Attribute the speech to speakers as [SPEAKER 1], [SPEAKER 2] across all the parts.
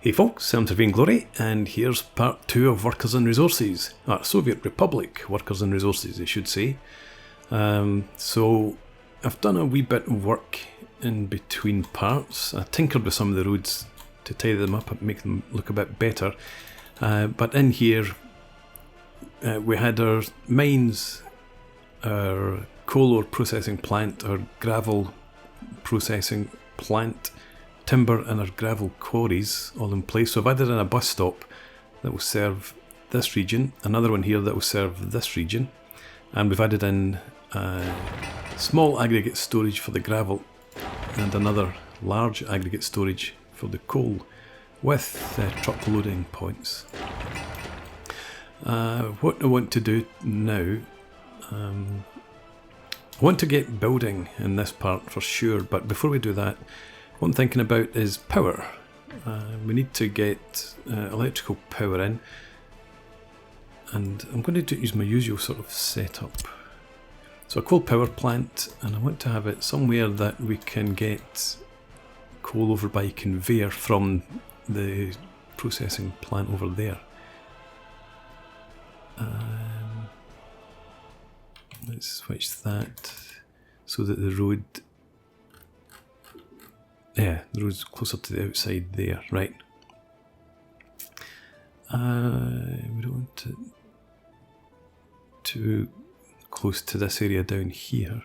[SPEAKER 1] Hey folks, I'm Intervene Glory, and here's part 2 of Workers and Resources. Soviet Republic Workers and Resources, I should say. So I've done a wee bit of work in between parts. I tinkered with some of the roads to tidy them up and make them look a bit better. But in here, we had our mines, our coal ore processing plant, our gravel processing plant, timber and our gravel quarries all in place. So I've added in a bus stop that will serve this region, another one here that will serve this region, and we've added in small aggregate storage for the gravel and another large aggregate storage for the coal with truck loading points. What I want to do now, I want to get building in this part for sure, but before we do that, what I'm thinking about is power. We need to get electrical power in, and I'm going to use my usual sort of setup. So a coal power plant, and I want to have it somewhere that we can get coal over by conveyor from the processing plant over there. Let's switch that so that the road, the road's closer to the outside there, right. We don't want it too close to this area down here.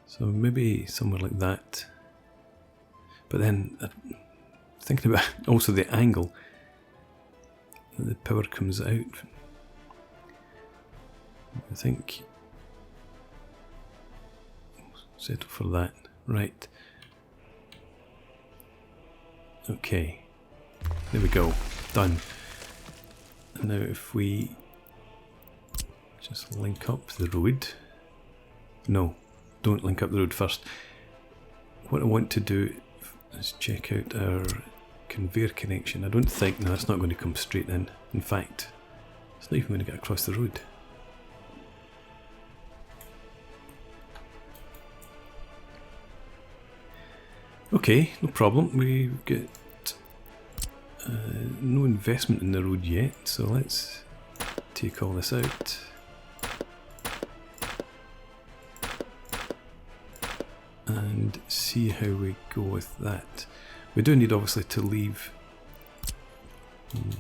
[SPEAKER 1] So maybe somewhere like that. But then, thinking about also the angle that the power comes out, I think settle for that. Right. Okay. There we go. Done. And now if we just link up the road. No, don't link up the road first. What I want to do is check out our conveyor connection. I don't think, no, it's not going to come straight in. In fact, it's not even going to get across the road. Okay, no problem. We've got no investment in the road yet, so let's take all this out. And see how we go with that. We do need obviously to leave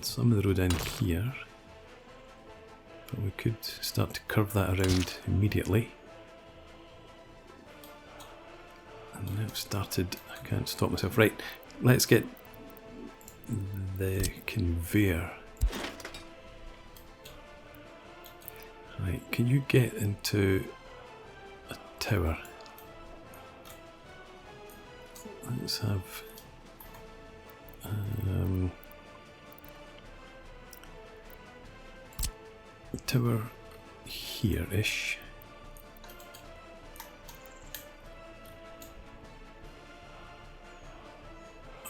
[SPEAKER 1] some of the road in here, but we could start to curve that around immediately. And now I've started, I can't stop myself. Right, let's get the conveyor. Right, can you get into a tower? Let's have a tower here-ish.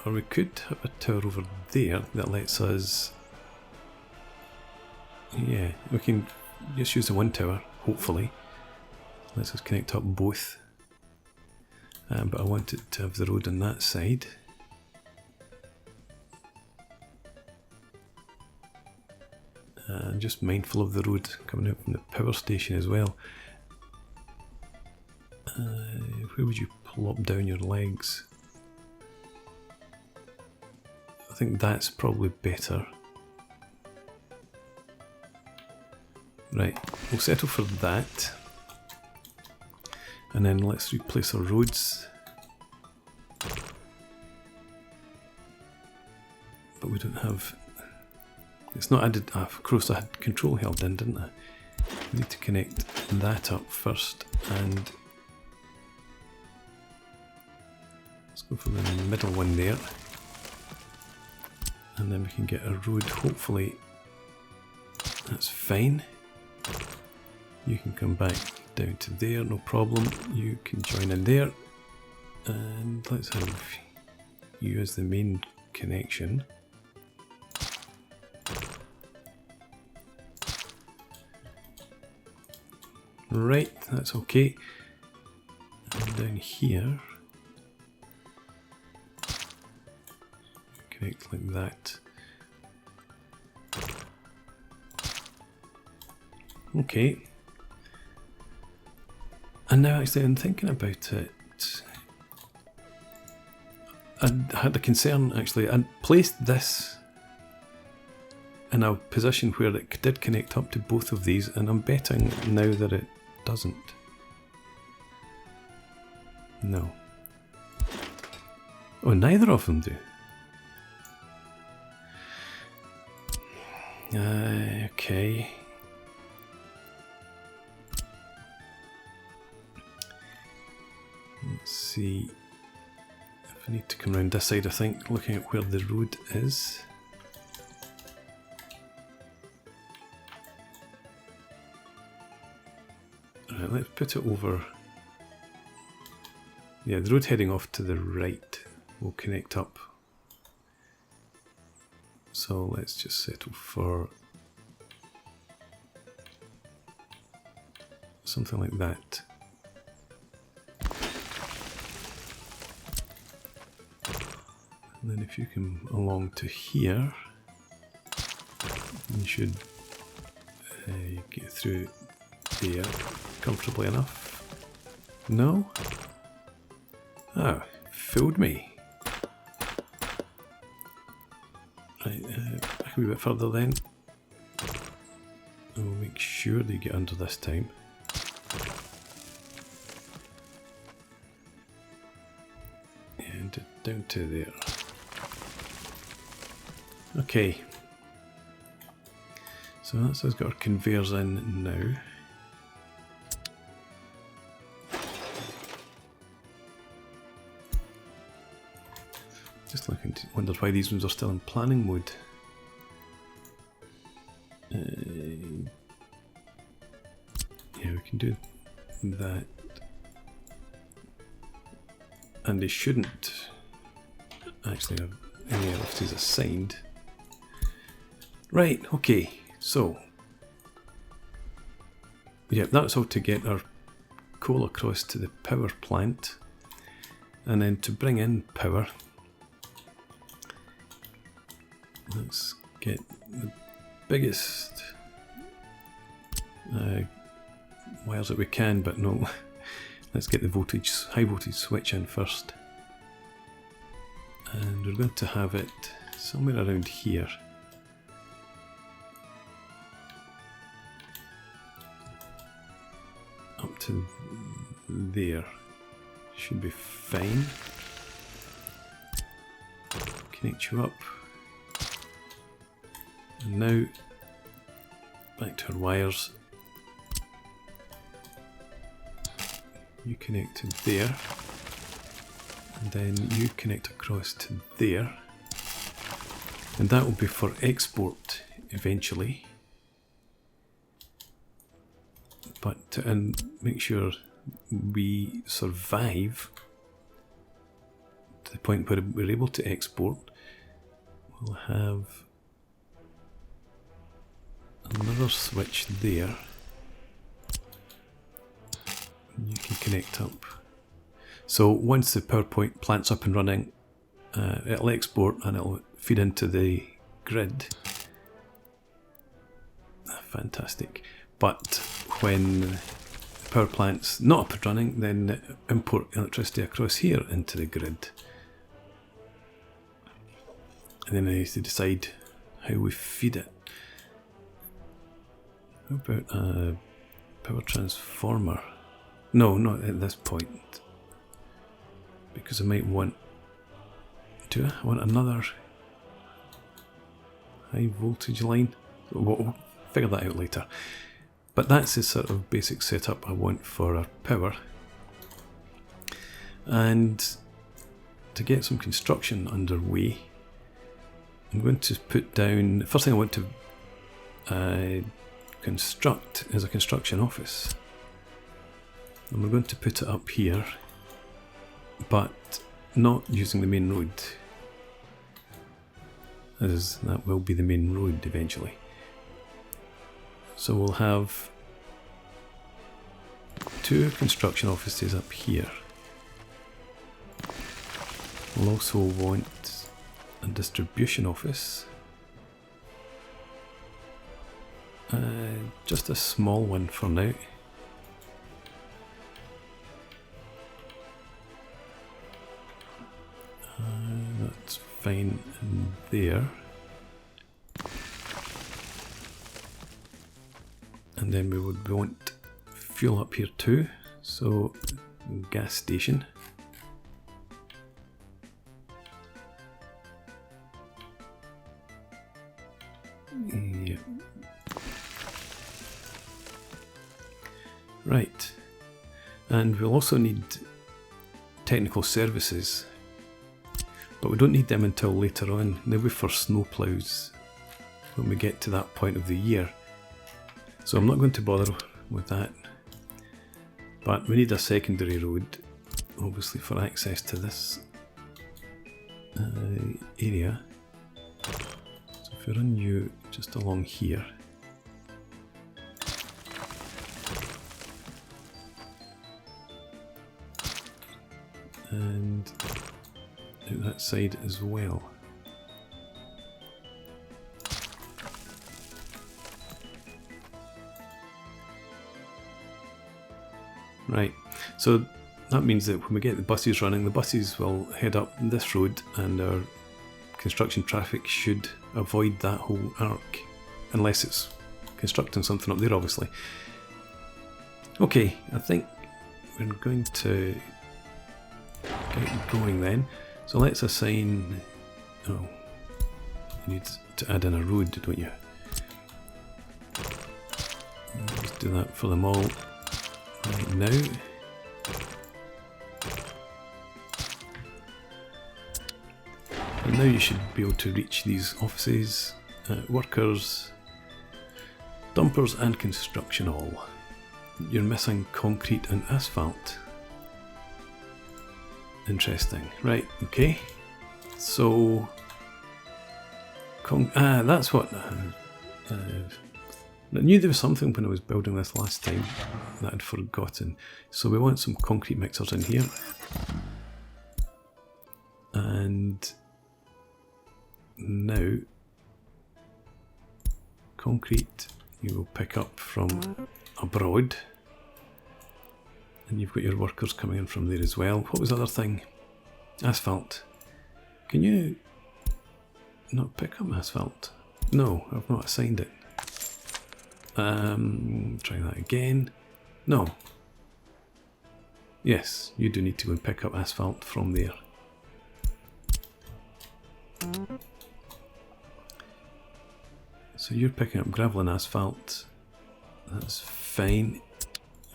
[SPEAKER 1] Or we could have a tower over there that lets us, yeah, we can just use the one tower, hopefully. Lets us connect up both. But I want it to have the road on that side. And just mindful of the road coming out from the power station as well. Where would you plop down your legs? I think that's probably better. Right, we'll settle for that. And then let's replace our roads. But we don't have, it's not added, of course I had control held in, didn't I? We need to connect that up first, and let's go for the middle one there. And then we can get a road, hopefully that's fine. You can come back down to there, no problem. You can join in there. And let's have you as the main connection. Right, that's okay. And down here, connect like that. Okay. And now actually I'm thinking about it, I had a concern actually. I placed this in a position where it did connect up to both of these, and I'm betting now that it doesn't. No. Oh, neither of them do. Okay. Let's see. If I need to come around this side, I think, looking at where the road is. Alright, let's put it over. Yeah, the road heading off to the right will connect up. So let's just settle for something like that. And then if you come along to here, you should get through there comfortably enough. No? Oh, fooled me. Right, back a wee bit further then. We'll make sure they get under this time. And down to there. Okay. So that's us got our conveyors in now. Just looking to wonder why these ones are still in planning mode. Yeah, we can do that. And they shouldn't actually have any LFTs assigned. Right, okay, so yeah, that's all to get our coal across to the power plant, and then to bring in power, let's get the biggest wires that we can, but no, let's get the voltage, high voltage switch in first, and we're going to have it somewhere around here. Up to there should be fine. Connect you up. And now back to our wires. You connect to there, and then you connect across to there, and that will be for export eventually. But and make sure we survive to the point where we're able to export. We'll have another switch there. You can connect up. So once the PowerPoint plant's up and running, it'll export and it'll feed into the grid. Fantastic. But when the power plant's not up and running, then import electricity across here into the grid. And then I need to decide how we feed it. How about a power transformer? No, not at this point. Because I might want... Do I want another high voltage line? We'll figure that out later. But that's the sort of basic setup I want for our power. And to get some construction underway, I'm going to put down... The first thing I want to construct is a construction office. And we're going to put it up here, but not using the main road, as that will be the main road eventually. So we'll have two construction offices up here. We'll also want a distribution office. Just a small one for now. That's fine in there. And then we would want fuel up here too, so gas station. Yeah. Right, and we'll also need technical services, but we don't need them until later on, maybe for snowplows when we get to that point of the year. So I'm not going to bother with that, but we need a secondary road, obviously, for access to this area. So if we run you just along here, and out that side as well. Right, so that means that when we get the buses running, the buses will head up this road and our construction traffic should avoid that whole arc, unless it's constructing something up there, obviously. Okay, I think we're going to get going then. So let's assign, oh, you need to add in a road, don't you? Let's do that for them all right now. And now you should be able to reach these offices, workers, dumpers and construction all. You're missing concrete and asphalt. Interesting. Right, okay. So, that's what... I knew there was something when I was building this last time that I'd forgotten. So we want some concrete mixers in here. And now, concrete you will pick up from abroad. And you've got your workers coming in from there as well. What was the other thing? Asphalt. Can you not pick up asphalt? No, I've not assigned it. Try that again. No. Yes, you do need to go and pick up asphalt from there. So you're picking up gravel and asphalt. That's fine.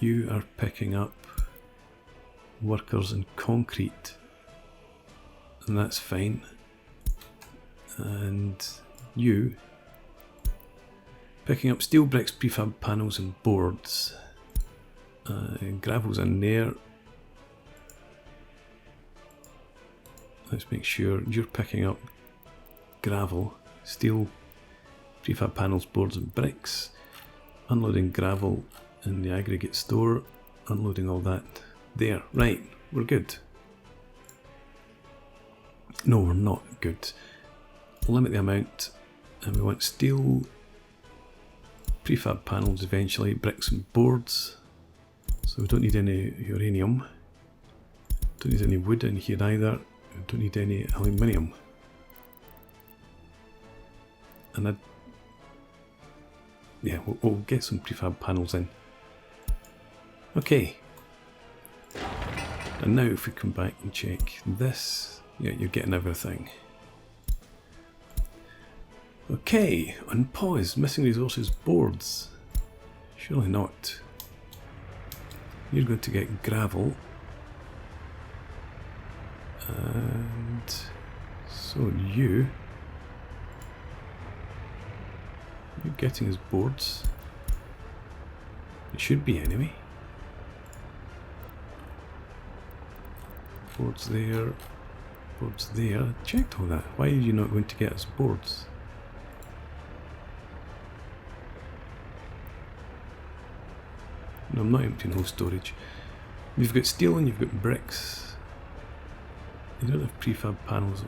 [SPEAKER 1] You are picking up workers and concrete, and that's fine. And you picking up steel bricks, prefab panels and boards. Gravel's in there. Let's make sure you're picking up gravel, steel, prefab panels, boards and bricks. Unloading gravel in the aggregate store, unloading all that there. Right, we're good. No, we're not good. Limit the amount, and we want steel, prefab panels eventually, bricks and boards. So we don't need any uranium. Don't need any wood in here either. We don't need any aluminium. And yeah, we'll get some prefab panels in. Okay. And now if we come back and check this, yeah, you're getting everything. Okay, unpause, missing resources, boards. Surely not. You're going to get gravel. And so you're getting his boards. It should be anyway. Boards there, boards there. I checked all that. Why are you not going to get us boards? No, I'm not emptying whole storage. You've got steel and you've got bricks. You don't have prefab panels.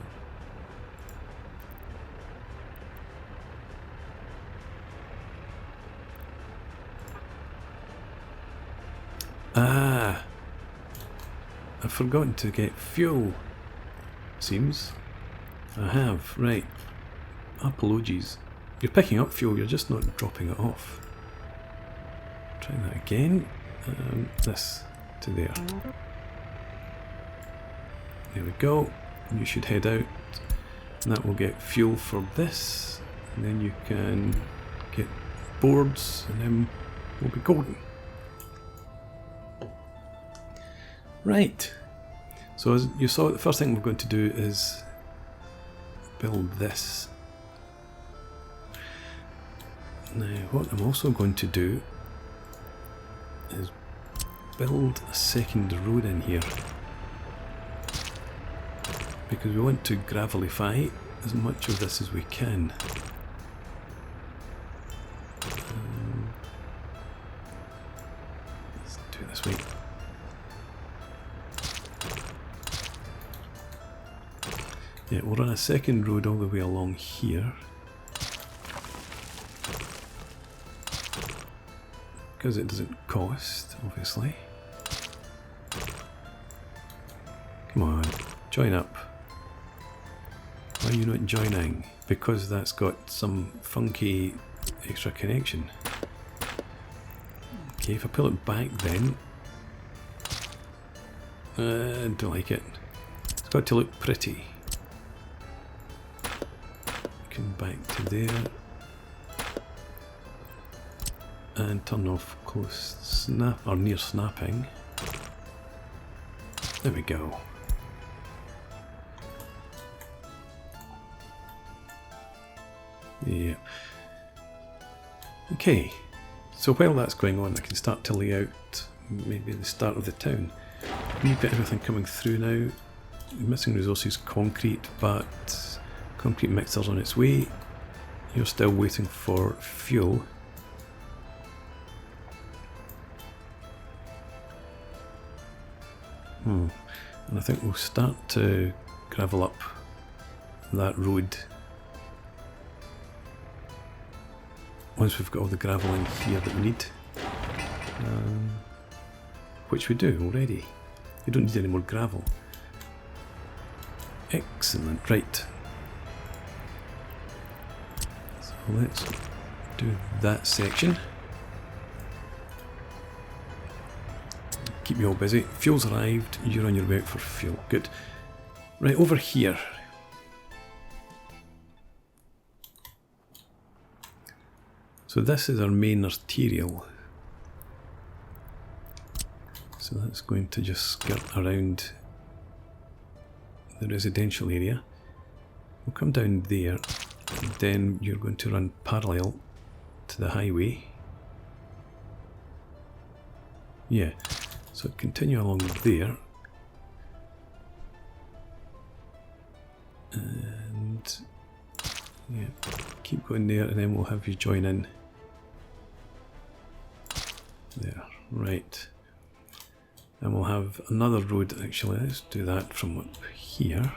[SPEAKER 1] I've forgotten to get fuel. Seems. I have, right. Apologies. You're picking up fuel, you're just not dropping it off. Try that again. This to there. There we go. You should head out. And that will get fuel for this. And then you can get boards, and then we'll be golden. Right. So as you saw, the first thing we're going to do is build this. Now, what I'm also going to do is build a second road in here, because we want to gravelify as much of this as we can. Let's do it this way. Yeah, we'll run a second road all the way along here, because it doesn't cost, obviously. Come on, join up. Why are you not joining? Because that's got some funky extra connection. Okay, if I pull it back then... I don't like it. It's got to look pretty. Come back to there. And turn off close snap, or near snapping. There we go. Yeah. Okay, so while that's going on, I can start to lay out maybe the start of the town. We've got everything coming through now. Missing resources, concrete, but concrete mixer's on its way. You're still waiting for fuel. And I think we'll start to gravel up that road once we've got all the gravel in here that we need, which we do already. We don't need any more gravel. Excellent, right. So let's do that section. Keep you all busy. Fuel's arrived, you're on your way out for fuel. Good. Right, over here. So this is our main arterial. So that's going to just skirt around the residential area. We'll come down there, and then you're going to run parallel to the highway. Yeah, so continue along there. And yeah, keep going there, and then we'll have you join in. There, right. And we'll have another road, actually, let's do that from up here.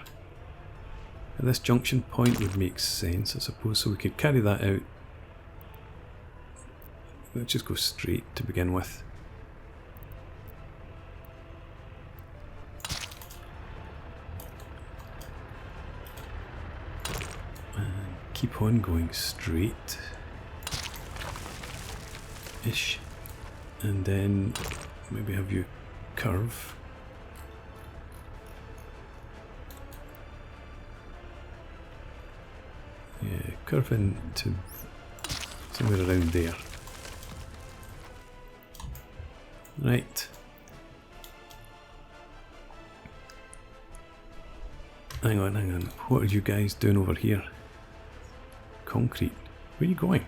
[SPEAKER 1] At this junction point would make sense, I suppose, so we could carry that out. Let's just go straight to begin with. And keep on going straight. Ish. And then maybe have you curve. Yeah, curve into somewhere around there. Right. Hang on, hang on. What are you guys doing over here? Concrete. Where are you going?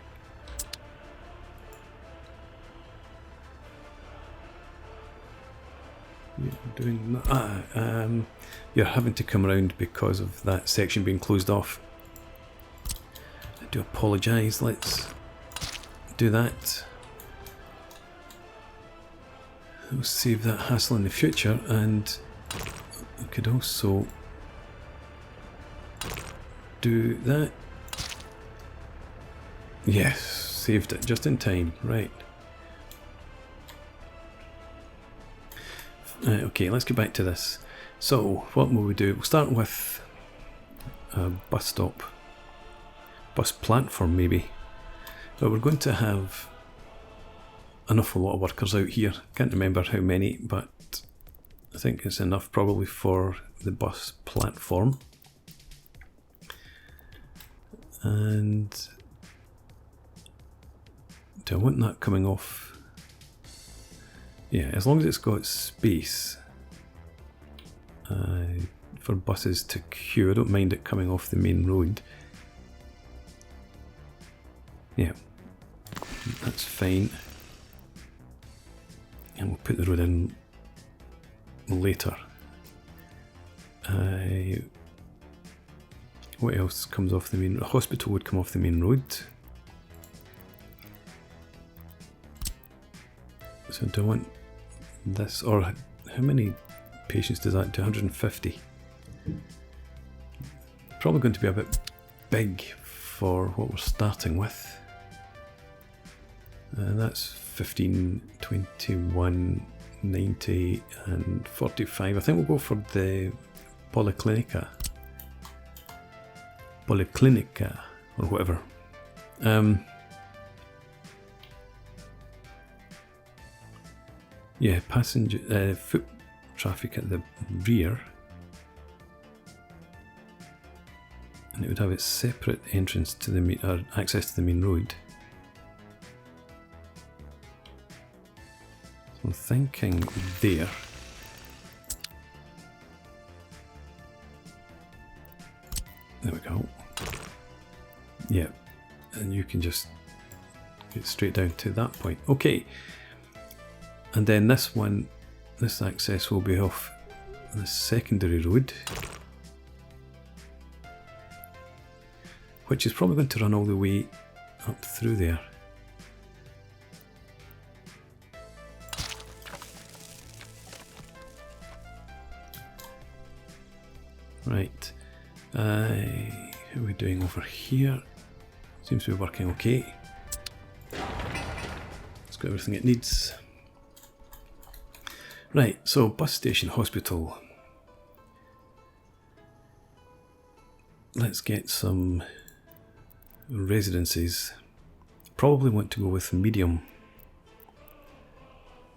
[SPEAKER 1] You're having to come around because of that section being closed off. I do apologise. Let's do that. We'll save that hassle in the future, and I could also do that. Yes, saved it just in time. Right. Okay, let's get back to this. So what will we do? We'll start with a bus stop, bus platform maybe, but we're going to have an awful lot of workers out here. Can't remember how many, but I think it's enough probably for the bus platform. And do I want that coming off? Yeah, as long as it's got space for buses to queue, I don't mind it coming off the main road. Yeah, that's fine. And we'll put the road in later. What else comes off the main road? A hospital would come off the main road. So do I want this, or how many patients does that do? 150. Probably going to be a bit big for what we're starting with. That's 15, 21, 90 and 45. I think we'll go for the Polyclinica or whatever. Yeah, passenger foot traffic at the rear, and it would have its separate entrance to the main, or access to the main road. So I'm thinking there. There we go. Yeah, and you can just get straight down to that point. Okay. And then this one, this access will be off the secondary road, which is probably going to run all the way up through there. Right, how are we doing over here? Seems to be working okay. It's got everything it needs. Right, so bus station, hospital. Let's get some residences. Probably want to go with medium.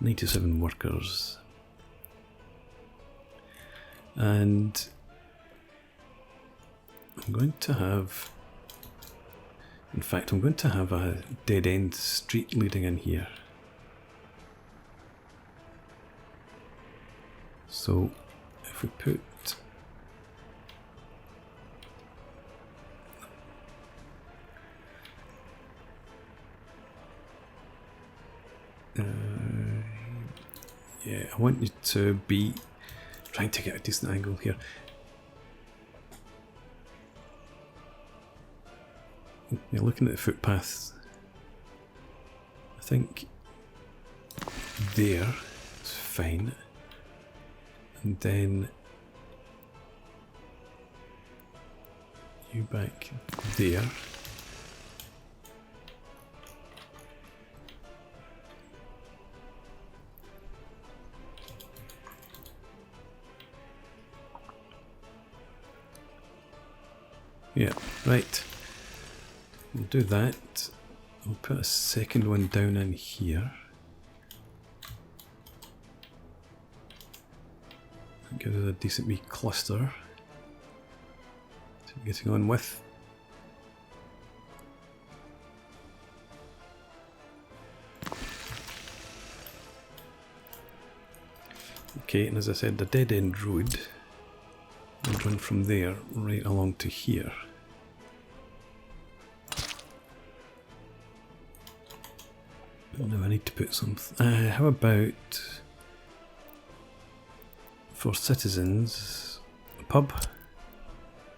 [SPEAKER 1] 97 workers. And I'm going to have, in fact, I'm going to have a dead end street leading in here. So if we put yeah, I want you to be trying to get a decent angle here. You're looking at the footpaths. I think there is fine. And then you back there. Yeah, right. We'll do that. We'll put a second one down in here. Give it a decent wee cluster to be getting on with. Okay, and as I said, the dead end road would run from there right along to here. Now I need to put some. How about for citizens, a pub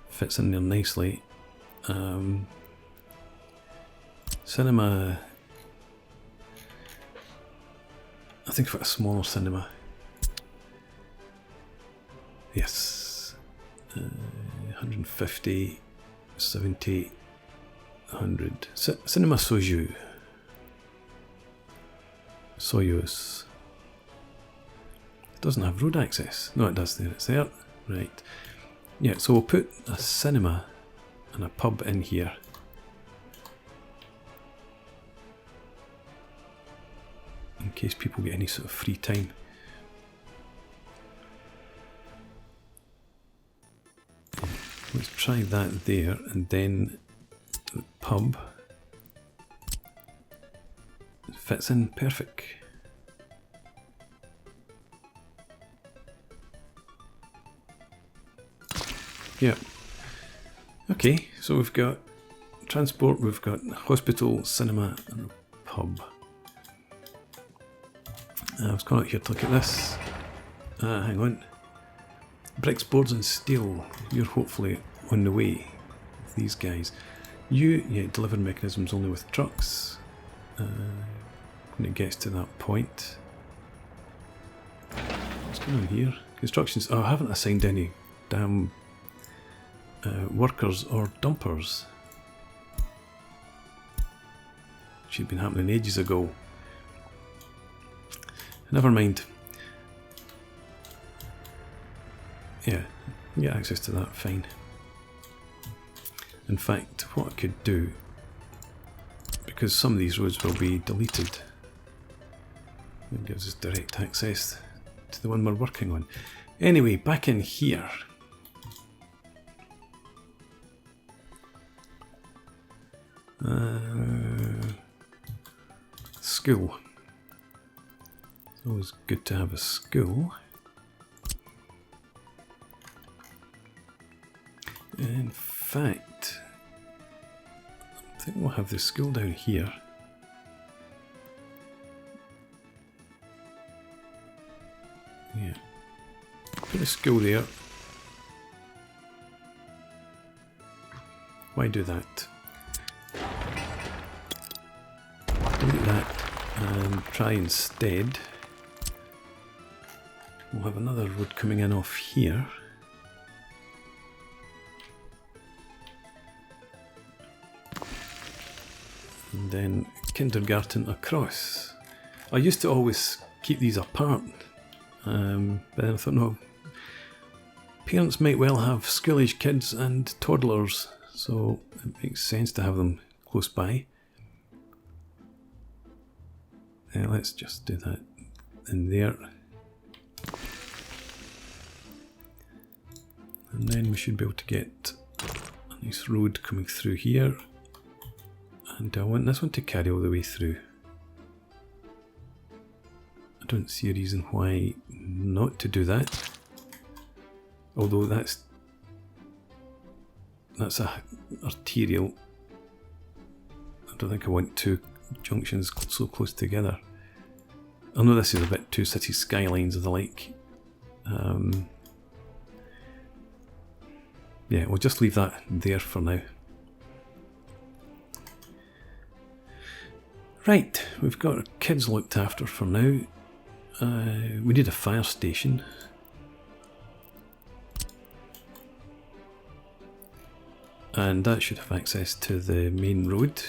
[SPEAKER 1] fits in there nicely. Cinema, I think for a smaller cinema. Yes, 150, 70, 100. Cinema Soyuz. doesn't have road access. No, it does there. It's there. Right. Yeah, so we'll put a cinema and a pub in here. In case people get any sort of free time. Let's try that there, and then the pub fits in perfect. Yeah. Okay, so we've got transport, we've got hospital, cinema, and a pub. I was going out here to look at this. Hang on. Bricks, boards, and steel. You're hopefully on the way with these guys. Yeah, deliver mechanisms only with trucks. When it gets to that point. What's going on here? Constructions. Oh, I haven't assigned any damn workers or dumpers. Should have been happening ages ago. Never mind. Yeah, get access to that, fine. In fact, what I could do, because some of these roads will be deleted, it gives us direct access to the one we're working on. Anyway, back in here. School. It's always good to have a school. In fact, I think we'll have the school down here. Yeah. Put a school there. Why do that? Delete that and try instead. We'll have another road coming in off here. And then kindergarten across. I used to always keep these apart, but then I thought, no, parents might well have school-age kids and toddlers, so it makes sense to have them close by. Let's just do that in there. And then we should be able to get a nice road coming through here. And I want this one to carry all the way through. I don't see a reason why not to do that. Although that's a arterial. I don't think I want two junctions so close together. I know this is a bit too city skylines of the like. Yeah, we'll just leave that there for now. Right, we've got our kids looked after for now. We need a fire station. And that should have access to the main road.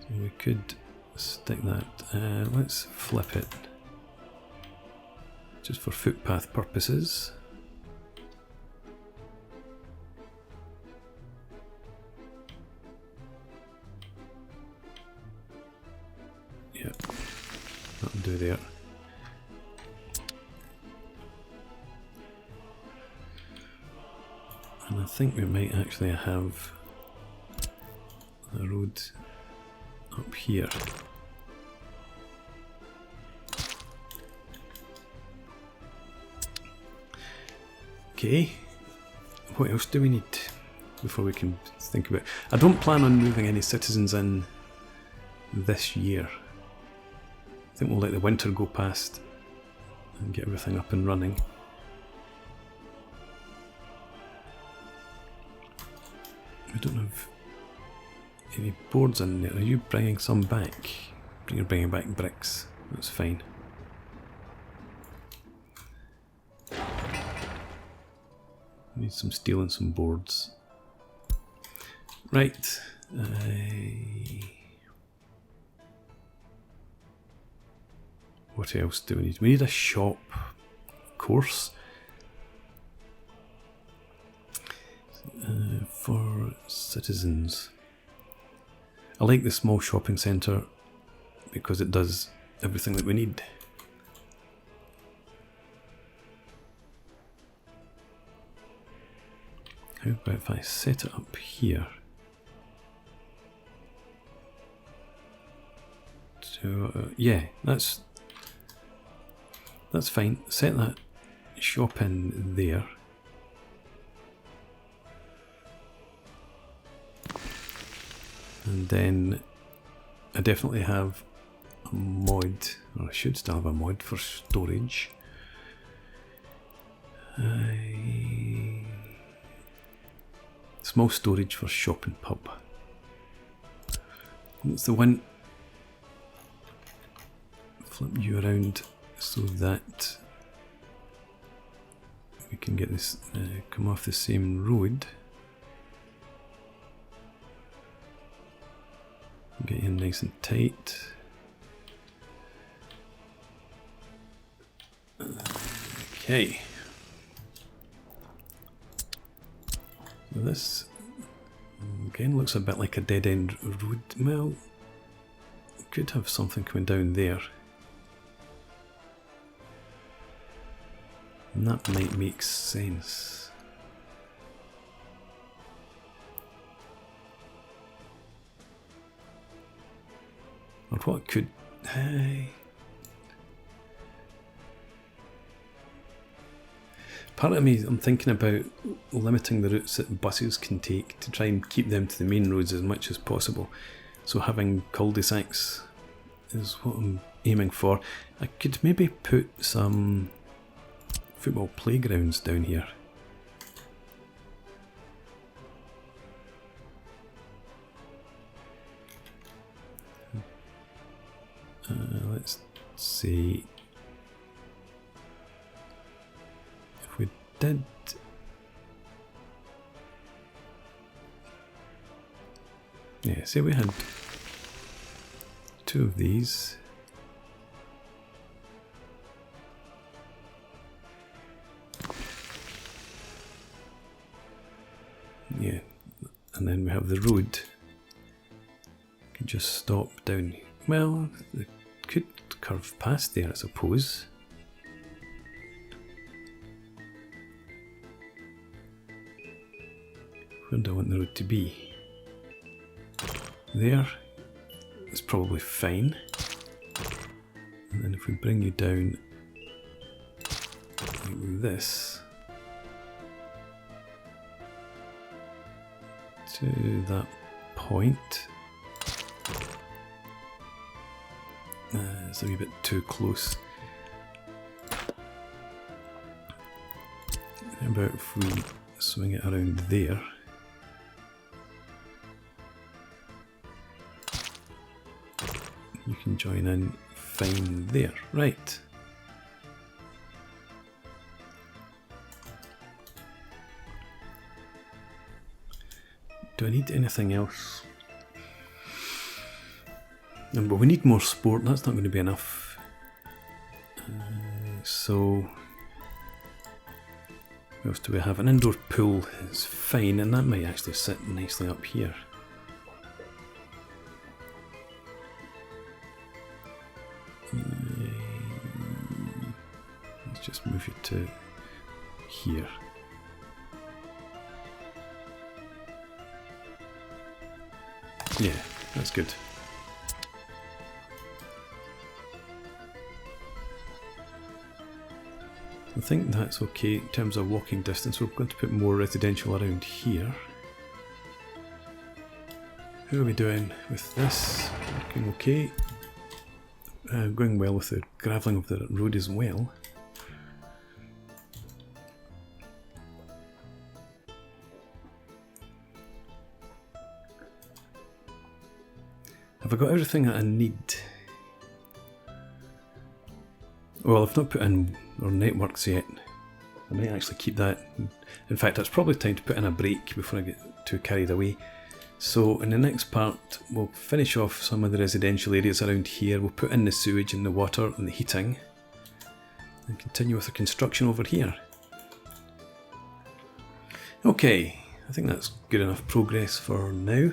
[SPEAKER 1] So we could stick that. Let's flip it. Just for footpath purposes. Yeah, that'll do there. And I think we might actually have a road up here. Okay, what else do we need before we can think about it? I don't plan on moving any citizens in this year. I think we'll let the winter go past and get everything up and running. We don't have any boards in there. Are you bringing some back? You're bringing back bricks. That's fine. Need some steel and some boards. Right. what else do we need? We need a shop, of course, for citizens. I like the small shopping centre because it does everything that we need. How about if I set it up here? So yeah, that's fine. Set that shop in there. And then I definitely have a mod, or I should still have a mod for storage. Small storage for shop and pub. It's the one. Flip you around so that we can get this come off the same road. Get in nice and tight. Okay. This again looks a bit like a dead end road. Well, we could have something coming down there. And that might make sense. Or what could... Part of me, I'm thinking about limiting the routes that buses can take to try and keep them to the main roads as much as possible. So having cul-de-sacs is what I'm aiming for. I could maybe put some football playgrounds down here. Let's see. If we did... Yeah, say we had 2 of these. Yeah, and then we have the road. Can just stop down. Well, it could curve past there, I suppose. Where do I want the road to be? There. It's probably fine. And then if we bring you down like this to that point. It's a wee bit too close. How about if we swing it around there? You can join in fine there. Right. Do I need anything else? But we need more sport. That's not going to be enough. So what else do we have? An indoor pool is fine, and that might actually sit nicely up here. Let's just move it to here. Yeah, that's good. I think that's okay in terms of walking distance. We're going to put more residential around here. How are we doing with this? Looking okay. Going well with the gravelling of the road as well. Have I got everything that I need? Well, I've not put in our networks yet. I might actually keep that. In fact, it's probably time to put in a break before I get too carried away. So in the next part we'll finish off some of the residential areas around here, we'll put in the sewage and the water and the heating and continue with the construction over here. Okay, I think that's good enough progress for now.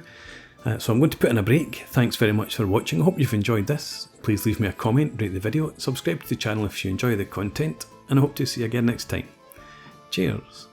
[SPEAKER 1] So I'm going to put in a break. Thanks very much for watching. I hope you've enjoyed this. Please leave me a comment, rate the video, subscribe to the channel if you enjoy the content, and I hope to see you again next time. Cheers!